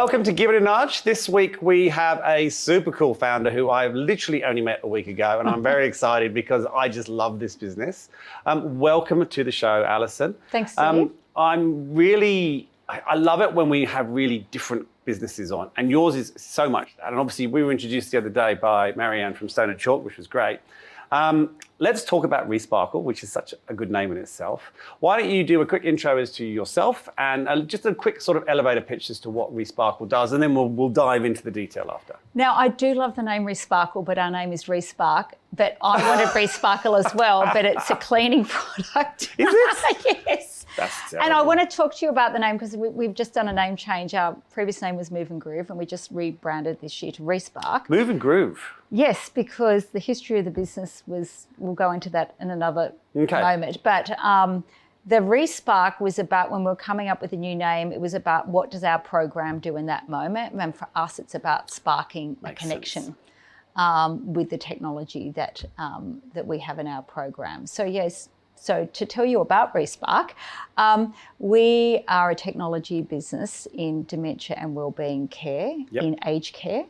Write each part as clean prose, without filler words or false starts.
Welcome to Give It a Nudge. This week we have a super cool founder who I've literally only met a week ago, and I'm very excited because I just love this business. Welcome to the show, Alison. Thanks, Steve. I love it when we have really different businesses on, and yours is so much that. And obviously we were introduced the other day by Marianne from Stone and Chalk, which was great. Let's talk about Resparke, which is such a good name in itself. Why don't you do a quick intro as to yourself and just a quick sort of elevator pitch as to what Resparke does, and then we'll dive into the detail after. Now, I do love the name Resparke, but our name is Resparke. But I wanted Resparkle as well, but it's a cleaning product. Is it? Yes. That's and I want to talk to you about the name because we've just done a name change. Our previous name was Moove and Groove, and we just rebranded this year to Resparke. Moove and Groove. Yes, because the history of the business was, we'll go into that in another moment. But the Resparke was about when we were coming up with a new name, it was about what does our program do in that moment. And for us, it's about sparking a connection with the technology that we have in our program. So yes, so to tell you about Resparke, we are a technology business in dementia and wellbeing care, in aged care.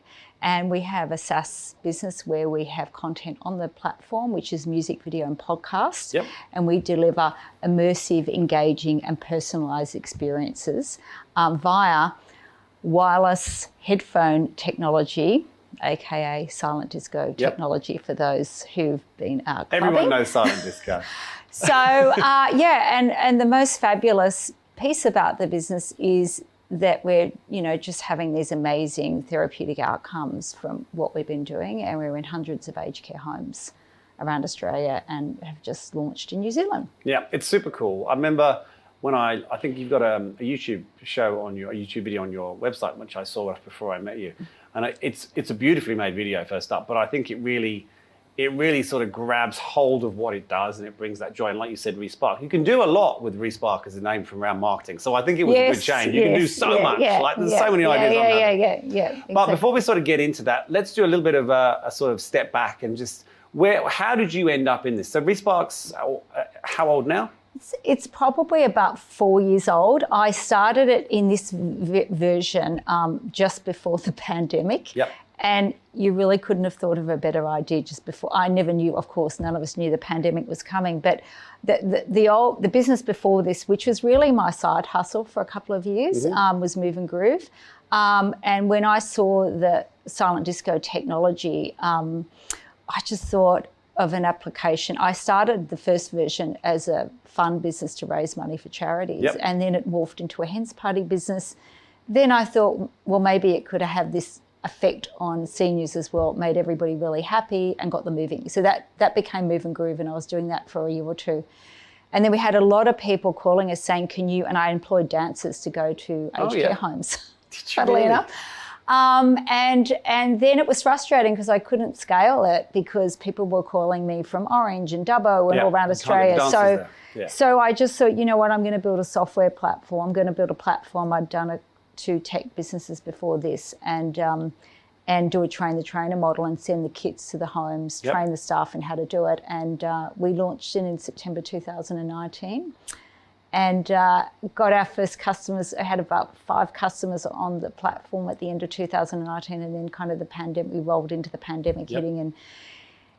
And we have a SaaS business where we have content on the platform, which is music, video and podcast. And we deliver immersive, engaging and personalised experiences via wireless headphone technology, aka silent disco technology for those who've been clubbing. Everyone knows silent disco. So, and the most fabulous piece about the business is that we're, just having these amazing therapeutic outcomes from what we've been doing, and we're in hundreds of aged care homes around Australia and have just launched in New Zealand. Yeah, it's super cool. I remember when I think you've got a YouTube show on a YouTube video on your website, which I saw before I met you, and it's a beautifully made video first up, but I think it really sort of grabs hold of what it does and it brings that joy. And like you said, Resparke, you can do a lot with Resparke as a name from around marketing. So I think it was a good change. You can do so much. There's so many ideas on that. Exactly. But before we sort of get into that, let's do a little bit of a sort of step back and just how did you end up in this? So Resparke's how old now? It's probably about 4 years old. I started it in this version just before the pandemic. And you really couldn't have thought of a better idea just before. I never knew, of course, none of us knew the pandemic was coming, but the business before this, which was really my side hustle for a couple of years, was Moove and Groove. And when I saw the silent disco technology, I just thought of an application. I started the first version as a fun business to raise money for charities, and then it morphed into a hens party business. Then I thought, well, maybe it could have this effect on seniors as well. It made everybody really happy and got them moving. So that became Moove and Groove, and I was doing that for a year or two. And then we had a lot of people calling us saying, and I employed dancers to go to aged care homes, funnily enough. And then it was frustrating because I couldn't scale it because people were calling me from Orange and Dubbo and all around Australia. So I just thought, you know what, I'm going to build a software platform. I'm going to build a platform. I'd done it to tech businesses before this and do a train the trainer model and send the kits to the homes, train the staff in how to do it. And we launched in September 2019 and got our first customers. I had about 5 customers on the platform at the end of 2019, and then kind of the pandemic, we rolled into the pandemic hitting and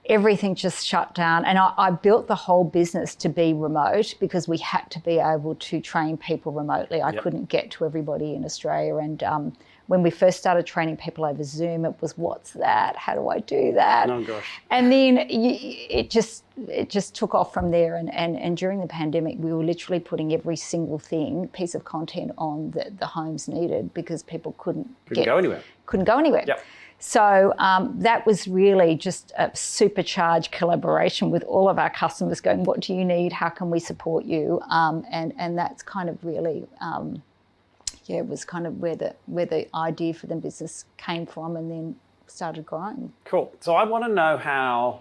everything just shut down. And I built the whole business to be remote because we had to be able to train people remotely. I couldn't get to everybody in Australia. And when we first started training people over Zoom, it was, what's that? How do I do that? Oh, gosh. And then it just took off from there. And during the pandemic, we were literally putting every single piece of content on that the homes needed because people couldn't go anywhere. So that was really just a supercharged collaboration with all of our customers going, what do you need? How can we support you? And that's kind of really, it was kind of where the idea for the business came from and then started growing. Cool. So I want to know how,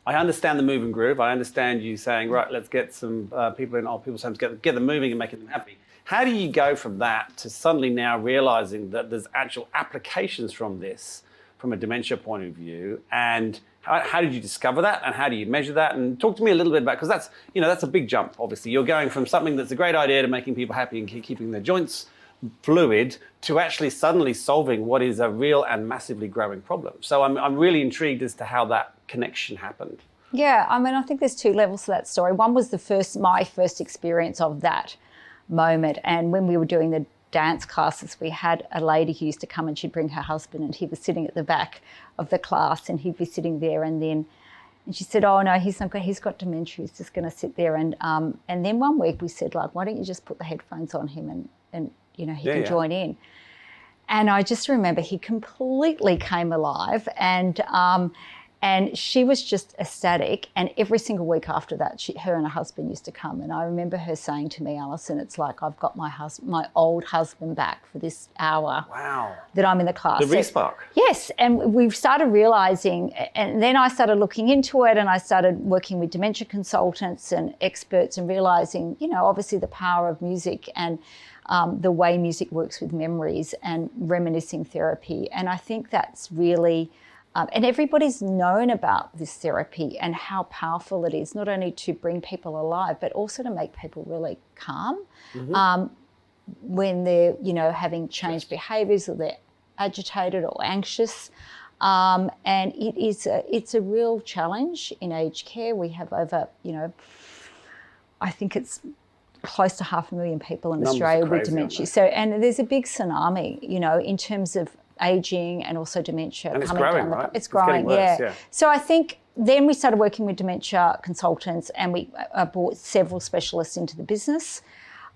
I understand the Moove and Groove. I understand you saying, right, let's get some people in old people's homes, get them moving and making them happy. How do you go from that to suddenly now realizing that there's actual applications from this from a dementia point of view, and how did you discover that, and how do you measure that? And talk to me a little bit about, because that's a big jump. Obviously, you're going from something that's a great idea to making people happy and keeping their joints fluid to actually suddenly solving what is a real and massively growing problem. So I'm really intrigued as to how that connection happened. Yeah, I mean, I think there's two levels to that story. One was my first experience of that moment. And when we were doing the dance classes, we had a lady who used to come and she'd bring her husband, and he was sitting at the back of the class and he'd be sitting there, and she said, oh no, he's got dementia, he's just going to sit there. And then one week we said, like, why don't you just put the headphones on him and he can join in. And I just remember he completely came alive, and she was just ecstatic. And every single week after that, her and her husband used to come. And I remember her saying to me, Alison, it's like I've got my old husband back for this hour. Wow. That I'm in the class. The Resparke. Yes. And we've started realising, and then I started looking into it, and I started working with dementia consultants and experts and realising, obviously the power of music and the way music works with memories and reminiscing therapy. And I think that's really... and everybody's known about this therapy and how powerful it is, not only to bring people alive, but also to make people really calm when they're, having changed behaviours, or they're agitated or anxious. And it's a real challenge in aged care. We have over, I think it's close to 500,000 people in Australia with dementia. So, and there's a big tsunami, in terms of aging and also dementia. And it's growing, right? It's growing, worse, yeah. So I think then we started working with dementia consultants, and we brought several specialists into the business.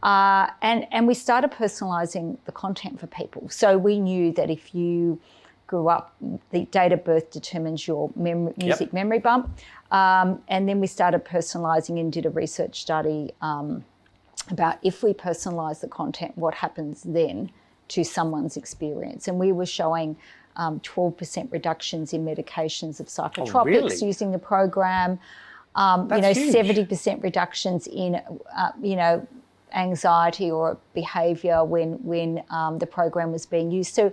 And we started personalising the content for people. So we knew that if you grew up, the date of birth determines your music memory bump. And then we started personalising and did a research study about if we personalise the content, what happens then to someone's experience. And we were showing 12% reductions in medications of psychotropics using the program, Huge. 70% reductions in, anxiety or behaviour when the program was being used. So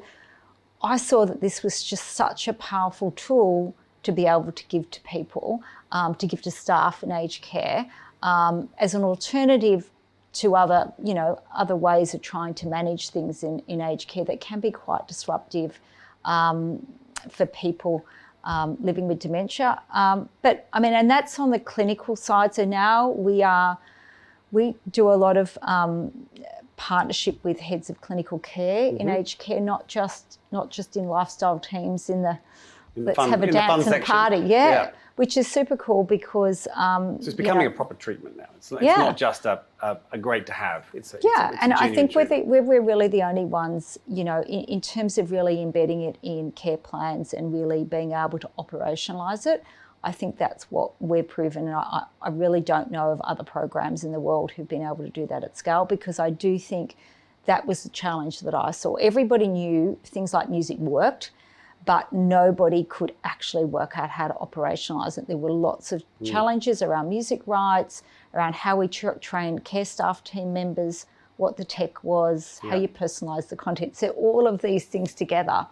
I saw that this was just such a powerful tool to be able to give to people, to give to staff in aged care, as an alternative to other ways of trying to manage things in aged care that can be quite disruptive for people living with dementia. But I mean, and that's on the clinical side. So now we do a lot of partnership with heads of clinical care in aged care, not just in lifestyle teams let's have a dance and a party, which is super cool because so it's becoming a proper treatment now. It's not just a great to have. It's and I think we're really the only ones, in terms of really embedding it in care plans and really being able to operationalise it. I think that's what we're proven, and I really don't know of other programs in the world who've been able to do that at scale, because I do think that was the challenge that I saw. Everybody knew things like music worked, but nobody could actually work out how to operationalise it. There were lots of challenges around music rights, around how we train care staff team members, what the tech was, how you personalise the content. So all of these things together,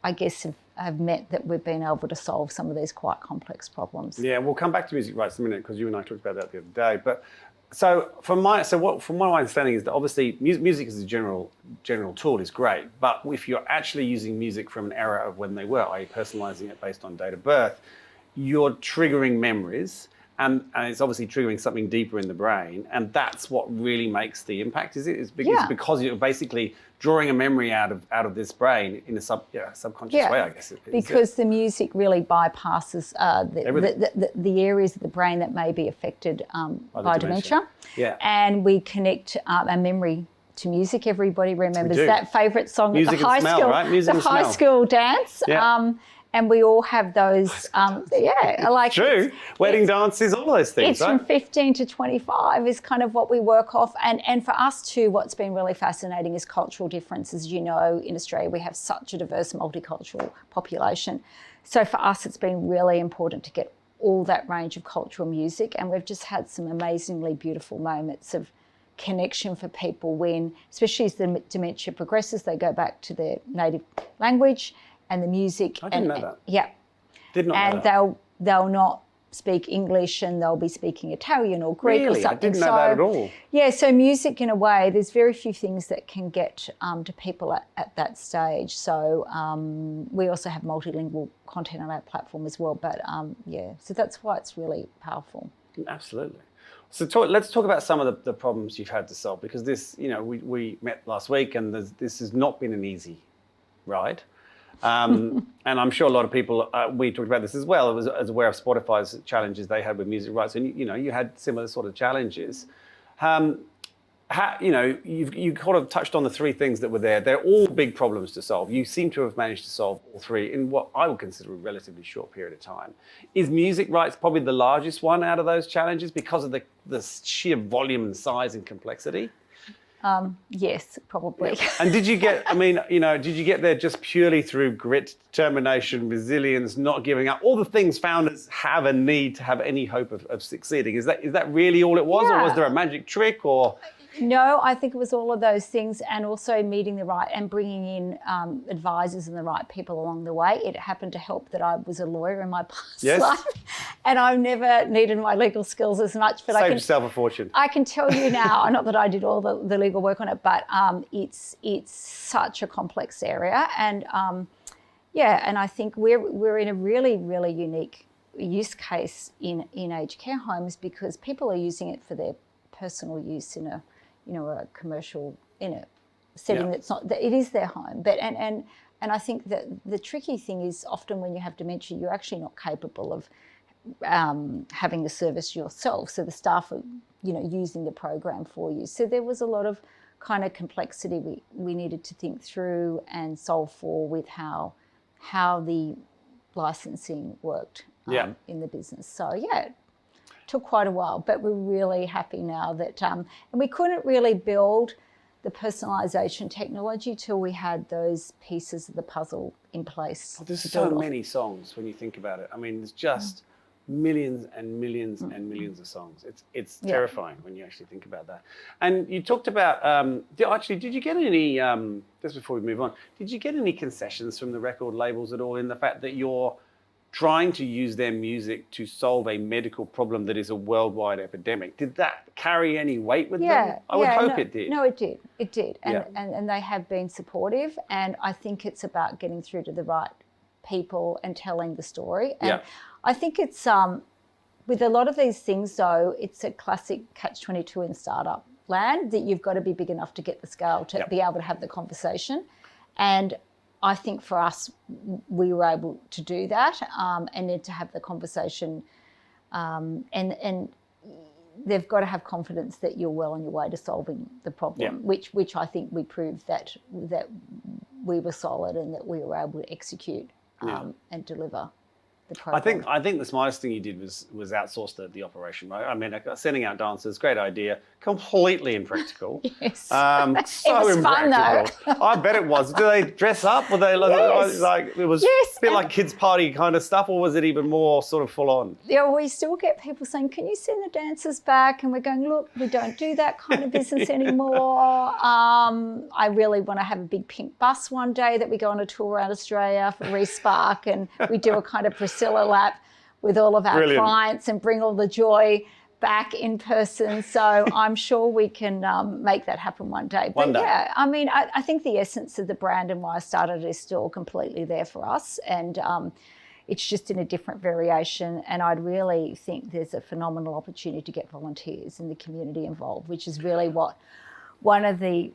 I guess, have meant that we've been able to solve some of these quite complex problems. Yeah, we'll come back to music rights in a minute, because you and I talked about that the other day. But from my understanding is that obviously music as a general tool is great, but if you're actually using music from an era of when they were, i.e. personalising it based on date of birth, you're triggering memories, and it's obviously triggering something deeper in the brain, and that's what really makes the impact. Is it? It's because you're basically drawing a memory out of this brain in a subconscious way, I guess. Because the music really bypasses the areas of the brain that may be affected by dementia. Yeah. And we connect our memory to music. Everybody remembers that favourite song music at the high smell, school, right? Music the high smell. School dance. Yeah. And we all have those, like... True. Wedding dances, all those things, It's from 15 to 25 is kind of what we work off. And for us too, what's been really fascinating is cultural differences. In Australia, we have such a diverse multicultural population. So for us, it's been really important to get all that range of cultural music. And we've just had some amazingly beautiful moments of connection for people when, especially as the dementia progresses, they go back to their native language and the music. I didn't know that. Yeah. Did not know that. And they'll not speak English and they'll be speaking Italian or Greek or something. I didn't know that at all. Yeah, so music in a way, there's very few things that can get to people at that stage. So we also have multilingual content on our platform as well. But so that's why it's really powerful. Absolutely. So let's talk about some of the problems you've had to solve, because this, we met last week and this has not been an easy ride. And I'm sure a lot of people, we talked about this as well, as aware of Spotify's challenges they had with music rights. And, you had similar sort of challenges. You kind of touched on the three things that were there. They're all big problems to solve. You seem to have managed to solve all three in what I would consider a relatively short period of time. Is music rights probably the largest one out of those challenges because of the sheer volume and size and complexity? Yes, probably. Yeah. And did you get there just purely through grit, determination, resilience, not giving up, all the things founders have and need to have any hope of succeeding? Is that really all it was, or was there a magic trick, or? No, I think it was all of those things, and also meeting the right and bringing in advisors and the right people along the way. It happened to help that I was a lawyer in my past life, and I've never needed my legal skills as much. But Saved yourself a fortune. I can tell you now, not that I did all the legal work on it, but it's such a complex area, and and I think we're in a really, really unique use case in aged care homes, because people are using it for their personal use in a commercial, in a setting that's not, it is their home. But and I think that the tricky thing is often when you have dementia, you're actually not capable of having the service yourself. So the staff are, using the program for you. So there was a lot of kind of complexity we needed to think through and solve for with how the licensing worked in the business. So took quite a while, but we're really happy now that, and we couldn't really build the personalisation technology till we had those pieces of the puzzle in place. Well, there's so many songs when you think about it. I mean, there's just millions and millions and millions of songs. It's terrifying when you actually think about that. And you talked about, did you get any, just before we move on, did you get any concessions from the record labels at all in the fact that you're trying to use their music to solve a medical problem that is a worldwide epidemic? Did that carry any weight with them? I would hope it did. No, it did. It did. And they have been supportive. And I think it's about getting through to the right people and telling the story. And I think it's, with a lot of these things though, it's a classic catch-22 in startup land, that you've got to be big enough to get the scale to be able to have the conversation. And I think for us, we were able to do that and then to have the conversation, and they've got to have confidence that you're well on your way to solving the problem, which I think we proved that we were solid and that we were able to execute and deliver the program. I think the smartest thing you did was outsource the operation, right? I mean, sending out dancers, great idea, completely impractical. Yes. So it was impractical. Fun, though. I bet it was. Do they dress up? Were they like it was a bit like kids' party kind of stuff, or was it even more sort of full on? Yeah, we still get people saying, "Can you send the dancers back?" And we're going, "Look, we don't do that kind of business anymore. I really want to have a big pink bus one day that we go on a tour around Australia for Resparke, and we do a kind of Priscilla lap with all of our clients and bring all the joy back in person." So I'm sure we can make that happen one day. But yeah, I mean, I think the essence of the brand and why I started is still completely there for us. And it's just in a different variation. And I'd really think there's a phenomenal opportunity to get volunteers in the community involved, which is really what one of the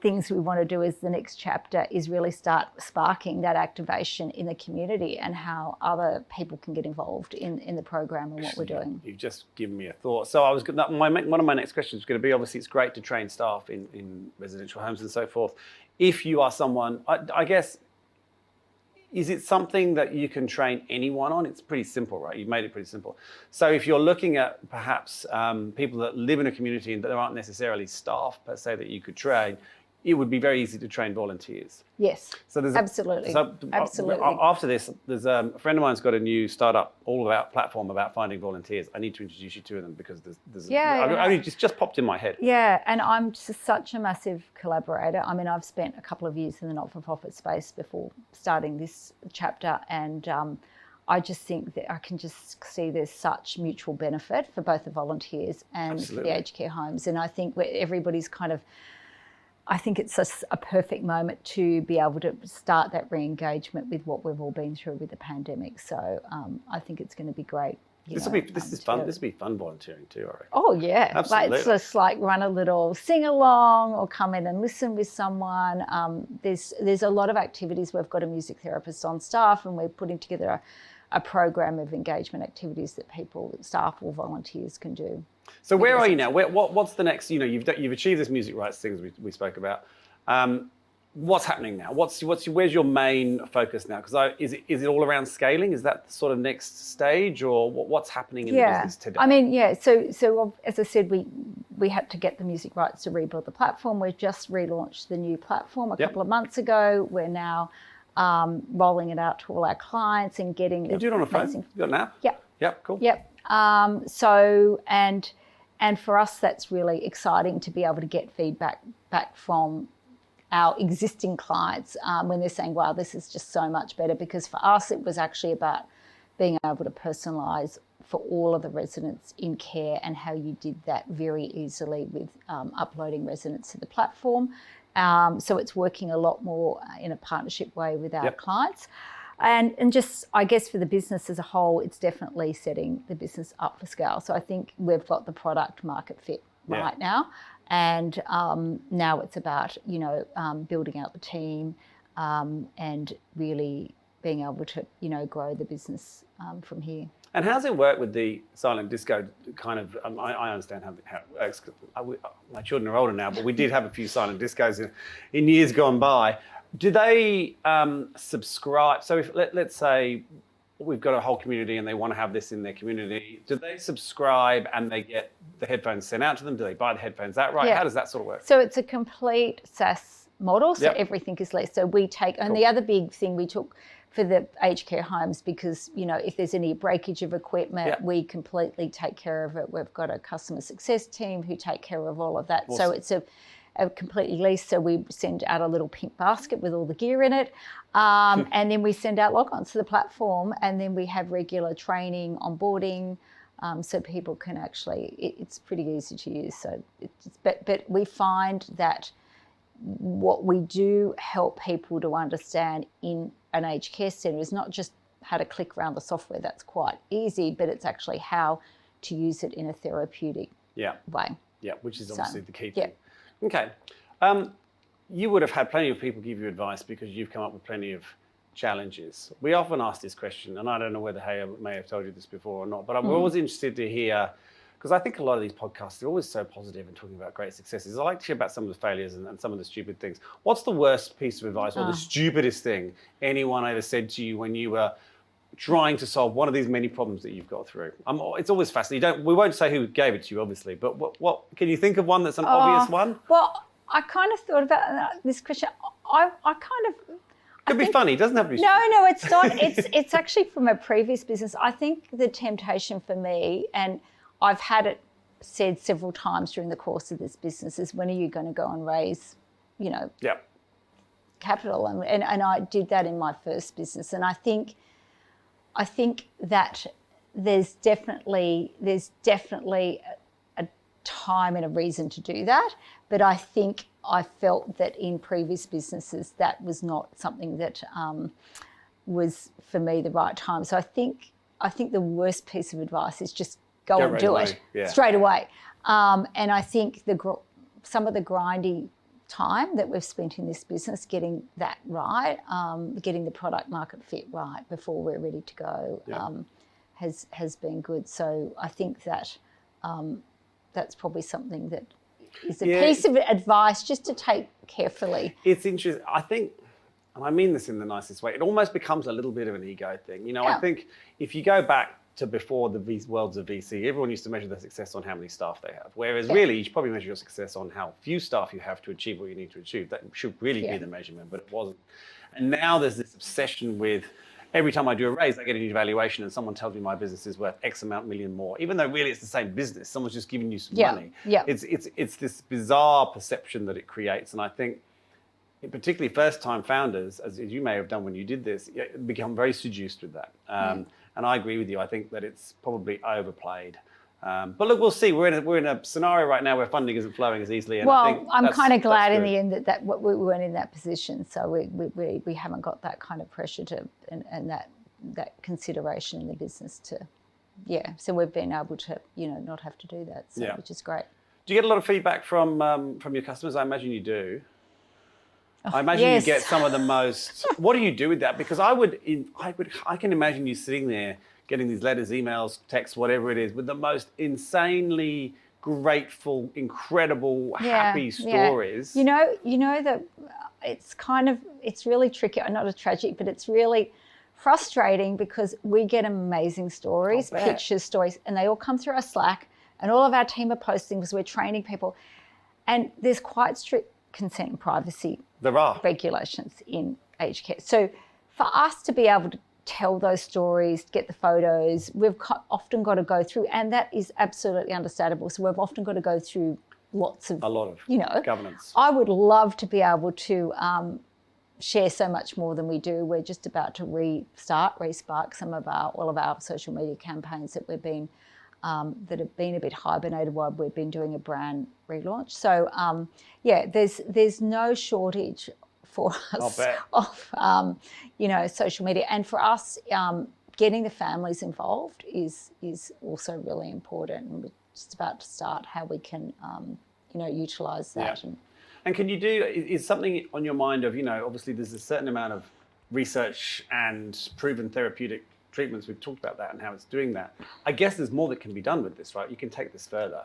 things we want to do as the next chapter is really start sparking that activation in the community and how other people can get involved in the program and what we're doing. You've just given me a thought. So one of my next questions is going to be, obviously it's great to train staff in residential homes and so forth. If you are someone, I guess, is it something that you can train anyone on? It's pretty simple, right? You've made it pretty simple. So if you're looking at perhaps people that live in a community and that there aren't necessarily staff per se that you could train, it would be very easy to train volunteers. Yes, so there's absolutely. Absolutely. After this, there's a friend of mine's got a new startup platform about finding volunteers. I need to introduce you to them because there's just popped in my head. Yeah, and I'm just such a massive collaborator. I mean, I've spent a couple of years in the not-for-profit space before starting this chapter, and I just think that I can just see there's such mutual benefit for both the volunteers and Absolutely. for the aged care homes. And I think everybody's I think it's a perfect moment to be able to start that re-engagement with what we've all been through with the pandemic. So I think it's going to be great. This will be fun volunteering too, I reckon. Oh yeah, Absolutely. It's just like run a little sing along or come in and listen with someone. There's a lot of activities. We've got a music therapist on staff, and we're putting together a program of engagement activities that staff or volunteers can do. So where are you now? What's the next? You've achieved this music rights things we spoke about. What's happening now? Where's your main focus now? Because is it all around scaling? Is that the sort of next stage, or what's happening in the business today? I mean, yeah. So as I said, we had to get the music rights to rebuild the platform. We just relaunched the new platform a couple of months ago. We're now rolling it out to all our clients and getting. You do it on a phone? You got an app? Yep. Yep. Cool. Yep. And for us, that's really exciting to be able to get feedback back from our existing clients when they're saying, wow, this is just so much better. Because for us, it was actually about being able to personalise for all of the residents in care, and how you did that very easily with uploading residents to the platform. So it's working a lot more in a partnership way with our clients. And just, I guess, for the business as a whole, it's definitely setting the business up for scale. So I think we've got the product market fit right now. And now it's about, building out the team and really being able to, grow the business from here. And how's it work with the silent disco kind of, I understand how it works. My children are older now, but we did have a few silent discos in years gone by. Do they subscribe? So if let's say we've got a whole community and they want to have this in their community, do they subscribe and they get the headphones sent out to them? Do they buy the headphones outright? How does that sort of work? So it's a complete SaaS model, so everything is leased. So we take, and the other big thing we took for the aged care homes, because, if there's any breakage of equipment, we completely take care of it. We've got a customer success team who take care of all of that. Awesome. So it's a completely leased. So we send out a little pink basket with all the gear in it. And then we send out logons to the platform, and then we have regular training, onboarding, so people can actually, it's pretty easy to use. So but we find that what we do help people to understand in an aged care centre is not just how to click around the software, that's quite easy, but it's actually how to use it in a therapeutic way. Yeah, which is obviously the key thing. Okay. You would have had plenty of people give you advice because you've come up with plenty of challenges. We often ask this question, and I don't know whether I may have told you this before or not, but I'm always interested to hear, because I think a lot of these podcasts are always so positive and talking about great successes. I like to hear about some of the failures and some of the stupid things. What's the worst piece of advice or the stupidest thing anyone ever said to you when you were trying to solve one of these many problems that you've got through? It's always fascinating. We won't say who gave it to you, obviously, but what can you think of one that's an obvious one? Well, I kind of thought about this question. Could be funny. It doesn't have to be. No, it's not. It's actually from a previous business. I think the temptation for me, and I've had it said several times during the course of this business, is when are you going to go and raise, capital? And I did that in my first business, and I think that there's definitely a time and a reason to do that. But I think I felt that in previous businesses that was not something that was for me the right time. So I think the worst piece of advice is just go and do it straight away. And I think some of the grindy time that we've spent in this business getting that right, getting the product market fit right before we're ready to go, has been good. So I think that that's probably something that is a piece of advice just to take carefully. It's interesting. I think, and I mean this in the nicest way, it almost becomes a little bit of an ego thing. I think if you go back to before the worlds of VC, everyone used to measure their success on how many staff they have. Whereas really, you should probably measure your success on how few staff you have to achieve what you need to achieve. That should really be the measurement, but it wasn't. And now there's this obsession with, every time I do a raise, I get a new valuation and someone tells me my business is worth X amount million more, even though really it's the same business. Someone's just giving you some money. It's this bizarre perception that it creates. And I think particularly first-time founders, as you may have done when you did this, become very seduced with that. And I agree with you. I think that it's probably overplayed. But look, we'll see. We're in a scenario right now where funding isn't flowing as easily. And I think I'm kind of glad in the end that we weren't in that position. So we haven't got that kind of pressure and that consideration in the business to, So we've been able to, not have to do that, which is great. Do you get a lot of feedback from your customers? I imagine you do. I imagine you get some of the most. What do you do with that? Because I can imagine you sitting there getting these letters, emails, texts, whatever it is, with the most insanely grateful, incredible, happy stories. You know that it's really tricky. Not a tragic, but it's really frustrating because we get amazing stories, pictures, stories, and they all come through our Slack, and all of our team are posting because we're training people, and there's quite strict consent and privacy regulations in aged care. So for us to be able to tell those stories, get the photos, we've often got to go through, and that is absolutely understandable. So we've often got to go through a lot of governance. I would love to be able to share so much more than we do. We're just about to restart Resparke all of our social media campaigns that that have been a bit hibernated while we've been doing a brand relaunch. So there's no shortage for us of social media, and for us getting the families involved is also really important, and we're just about to start how we can utilise that. And can you is something on your mind of, obviously there's a certain amount of research and proven therapeutic treatments, we've talked about that and how it's doing that. I guess there's more that can be done with this, right? You can take this further.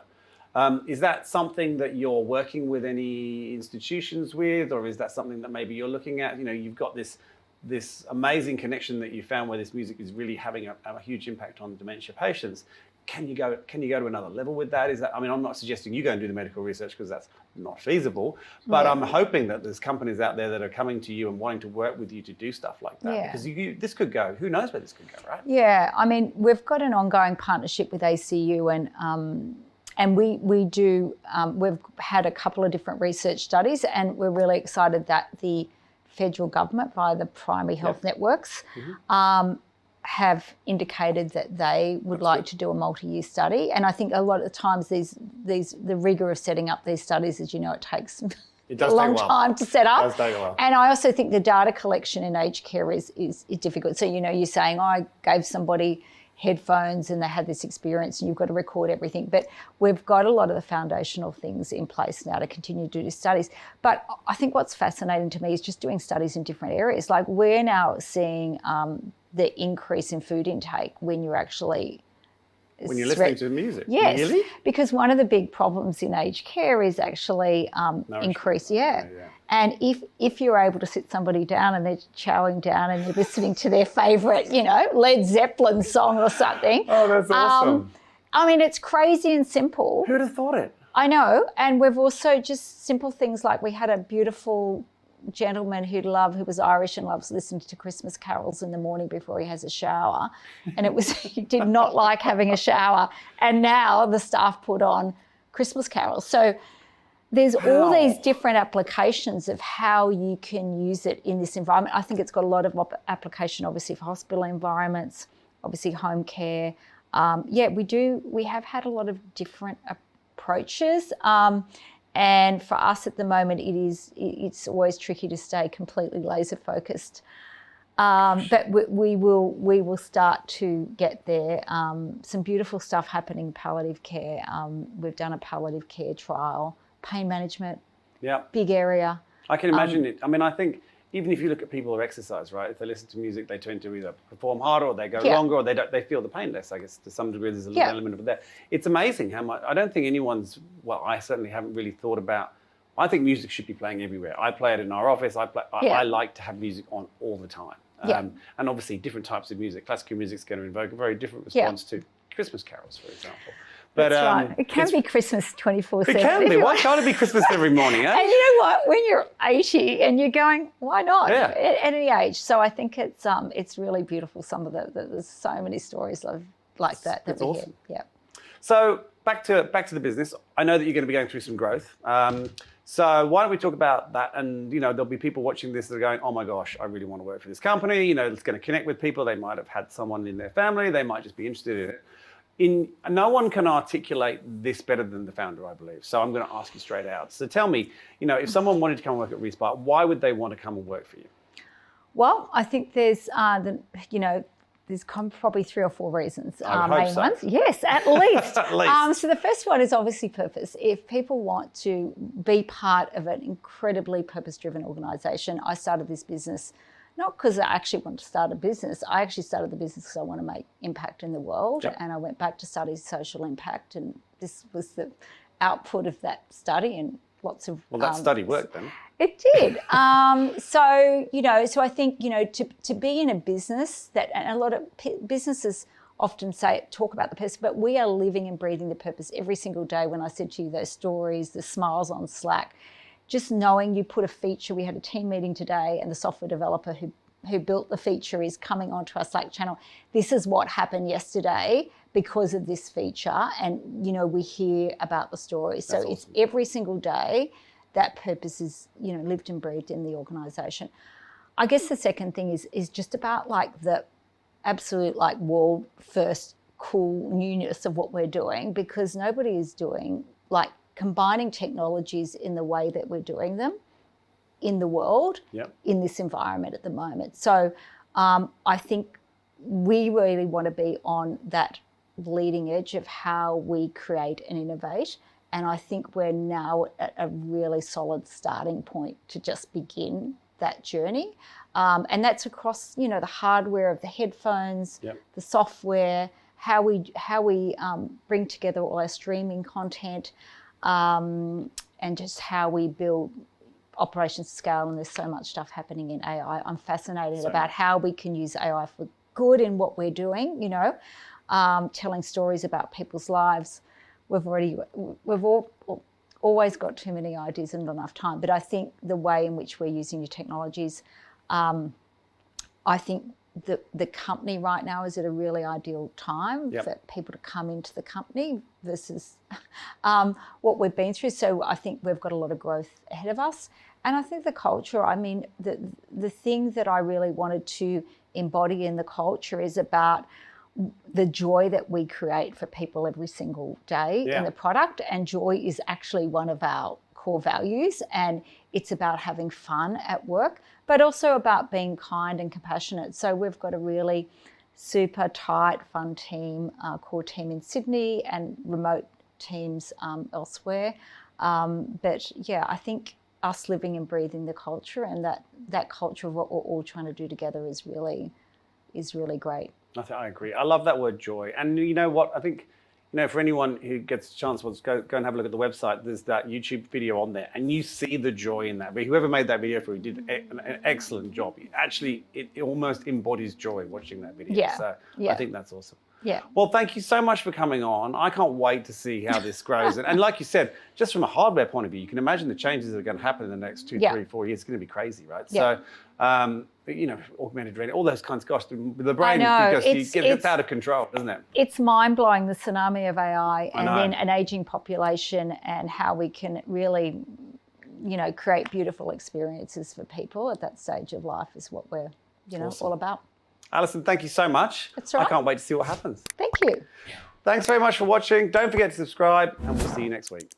Is that something that you're working with any institutions with, or is that something that maybe you're looking at? You've got this amazing connection that you found where this music is really having a huge impact on dementia patients. Can you go to another level with that? I'm not suggesting you go and do the medical research because that's not feasible, but I'm hoping that there's companies out there that are coming to you and wanting to work with you to do stuff like that, because this could go, who knows where this could go, right? Yeah, we've got an ongoing partnership with ACU, and we do, we've had a couple of different research studies, and we're really excited that the federal government via the primary health networks have indicated that they would like to do a multi-year study. And I think a lot of the times the rigor of setting up these studies, as you know, it takes a long time to set up. It does take a while. And I also think the data collection in aged care is difficult. So, you're saying, I gave somebody headphones and they had this experience, and you've got to record everything. But we've got a lot of the foundational things in place now to continue to do these studies. But I think what's fascinating to me is just doing studies in different areas. Like, we're now seeing the increase in food intake when you're actually... When you're listening to music? Yes, really? Because one of the big problems in aged care is actually increase. And if you're able to sit somebody down and they're chowing down and you're listening to their favourite, Led Zeppelin song or something. Oh, that's awesome. It's crazy and simple. Who'd have thought it? I know. And we've also just simple things like, we had a beautiful gentleman who was Irish and loves listening to Christmas carols in the morning before he has a shower, and he did not like having a shower, and now the staff put on Christmas carols. So there's all these different applications of how you can use it in this environment. I think it's got a lot of application, obviously, for hospital environments, obviously home care. We have had a lot of different approaches. And for us at the moment, it's always tricky to stay completely laser focused. But we will start to get there. Some beautiful stuff happening in palliative care. We've done a palliative care trial, pain management, big area. I can imagine it. I think even if you look at people who exercise, right? If they listen to music, they tend to either perform harder, or they go longer, or they feel the pain less. I guess to some degree there's a little element of that. It's amazing how much. I don't think I certainly haven't really thought about. I think music should be playing everywhere. I play it in our office. I like to have music on all the time. And obviously different types of music. Classical music is going to invoke a very different response to Christmas carols, for example. But, that's right. It can be Christmas 24/7. It can be. Why can't it be Christmas every morning? Eh? And you know what? When you're 80 and you're going, why not? Yeah. At any age. So I think it's really beautiful. There's so many stories like that we hear. Yeah. So back to the business. I know that you're going to be going through some growth. So why don't we talk about that? And there'll be people watching this that are going, oh my gosh, I really want to work for this company. It's going to connect with people. They might have had someone in their family. They might just be interested in it. No one can articulate this better than the founder, I believe. So I'm going to ask you straight out. So tell me, if someone wanted to come and work at Resparke, why would they want to come and work for you? Well, I think there's there's probably 3 or 4 reasons. Main ones. Yes, at least. At least. So the first one is obviously purpose. If people want to be part of an incredibly purpose-driven organisation, I started this business not because I actually wanted to start a business. I actually started the business because I want to make impact in the world. Yep. And I went back to study social impact, and this was the output of that study and lots of... Well, that study worked then. It did. So I think, to be in a business that, and a lot of businesses often talk about the purpose, but we are living and breathing the purpose every single day. When I said to you those stories, the smiles on Slack, just knowing you put a feature, we had a team meeting today and the software developer who built the feature is coming onto our Slack channel. This is what happened yesterday because of this feature. And, we hear about the stories. So awesome. It's every single day that purpose is, lived and breathed in the organisation. I guess the second thing is just about the absolute world first cool newness of what we're doing, because nobody is doing combining technologies in the way that we're doing them in the world, yep. in this environment at the moment. So I think we really want to be on that leading edge of how we create and innovate. And I think we're now at a really solid starting point to just begin that journey. And that's across, the hardware of the headphones, yep. the software, how we bring together all our streaming content, and just how we build operations scale. And there's so much stuff happening in AI. I'm fascinated about how we can use AI for good in what we're doing, telling stories about people's lives. We've always got too many ideas and not enough time. But I think the way in which we're using new technologies, I think the company right now is at a really ideal time yep. for people to come into the company versus what we've been through. So I think we've got a lot of growth ahead of us. And I think the culture, the thing that I really wanted to embody in the culture is about the joy that we create for people every single day in the product. And joy is actually one of our core values. And it's about having fun at work, but also about being kind and compassionate. So we've got a really super tight, fun team, core team in Sydney and remote teams elsewhere. But yeah, I think us living and breathing the culture and that culture of what we're all trying to do together is really great. I agree. I love that word joy. And you know what? I think, for anyone who gets a chance, go and have a look at the website. There's that YouTube video on there, and you see the joy in that. But whoever made that video for you did an excellent job. Actually, it almost embodies joy watching that video. Yeah. So yeah. I think that's awesome. Yeah. Well, thank you so much for coming on. I can't wait to see how this grows. and like you said, just from a hardware point of view, you can imagine the changes that are going to happen in the next 2, 3, 4 years. It's going to be crazy, right? Yeah. So, augmented reality, all those kinds. Gosh, the brain just gets out of control, doesn't it? It's mind-blowing, the tsunami of AI and then an aging population and how we can really, create beautiful experiences for people at that stage of life is what we're, awesome. all about. Alison, thank you so much. That's right. I can't wait to see what happens. Thank you. Thanks very much for watching. Don't forget to subscribe, and we'll see you next week.